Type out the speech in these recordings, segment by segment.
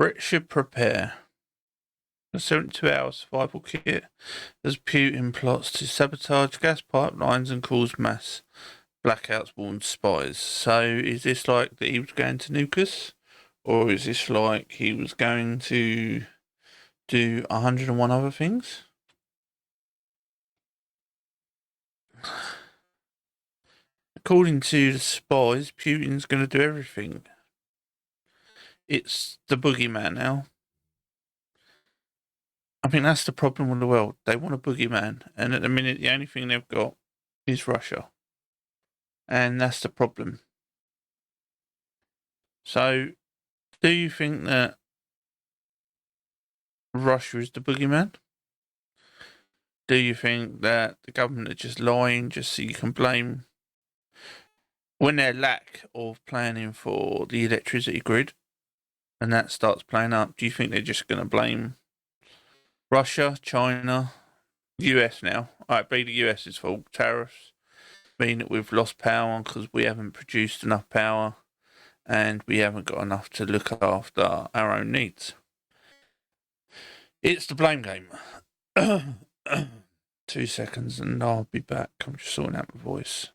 Brits should prepare. A 72-hour survival kit as Putin plots to sabotage gas pipelines and cause mass blackouts warns spies. So is this like that he was going to nuke us? Or is this like he was going to do 101 other things? According to the spies, Putin's going to do everything. It's the boogeyman now. I think that's the problem with the world. They want a boogeyman, and at the minute, the only thing they've got is Russia. And that's the problem. So, do you think that Russia is the boogeyman? Do you think that the government are just lying just so you can blame when their lack of planning for the electricity grid and that starts playing up? Do you think they're just going to blame Russia, China, US now? It'd be the US's fault. Tariffs mean that we've lost power because we haven't produced enough power and we haven't got enough to look after our own needs. It's the blame game. 2 seconds and I'll be back. I'm just sorting out my voice.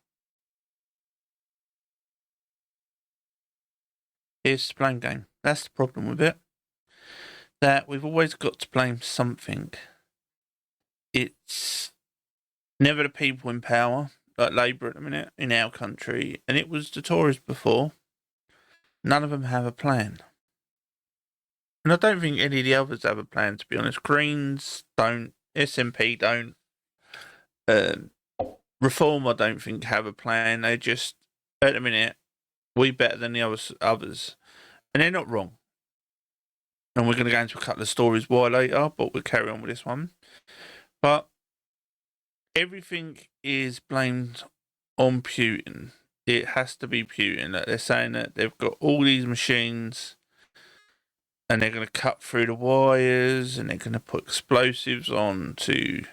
It's the blame game. That's the problem with it. That we've always got to blame something. It's never the people in power, like Labour at the minute, in our country, and it was the Tories before. None of them have a plan. And I don't think any of the others have a plan, to be honest. Greens don't, SNP don't, Reform I don't think have a plan. They just, at the minute, we better than the others. And they're not wrong. And we're going to go into a couple of stories why later, but we'll carry on with this one. But everything is blamed on Putin. It has to be Putin. Like they're saying that they've got all these machines and they're going to cut through the wires and they're going to put explosives on to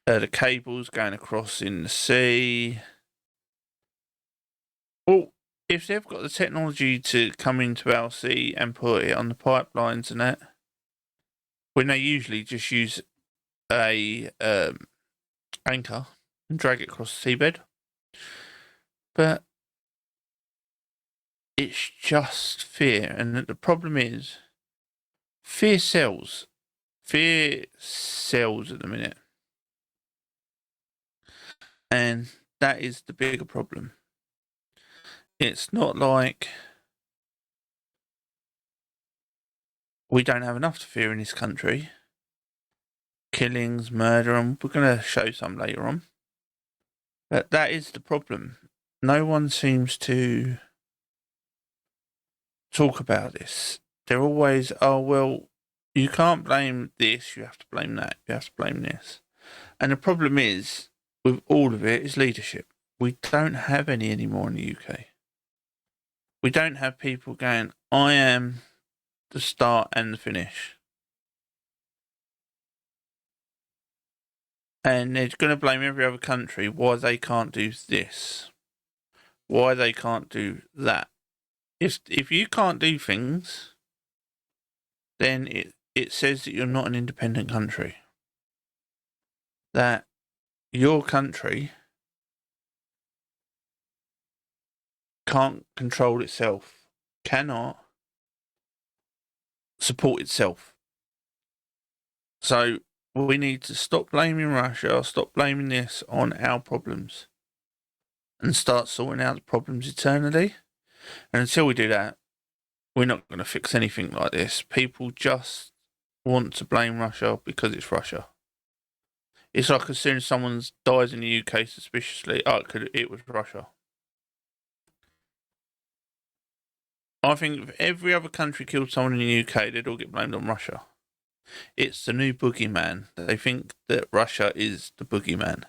the cables going across in the sea. Well, if they've got the technology to come into our sea and put it on the pipelines and that, when they usually just use a anchor and drag it across the seabed. But it's just fear, and the problem is fear sells. Fear sells at the minute. And that is the bigger problem. It's not like we don't have enough to fear in this country. Killings, murder, and we're going to show some later on. But that is the problem. No one seems to talk about this. They're always, oh, well, you can't blame this, you have to blame that, you have to blame this. And the problem is, with all of it, is leadership. We don't have any anymore in the UK. We don't have people going, I am the start and the finish. And they're going to blame every other country why they can't do this, why they can't do that. If you can't do things, then it says that you're not an independent country. That your country can't control itself, cannot support itself. So we need to stop blaming Russia, stop blaming this on our problems, and start sorting out the problems eternally. And until we do that, we're not going to fix anything like this. People just want to blame Russia because it's Russia. It's like as soon as someone dies in the UK suspiciously, it was Russia. I think if every other country killed someone in the UK, they'd all get blamed on Russia. It's the new boogeyman. They think that Russia is the boogeyman.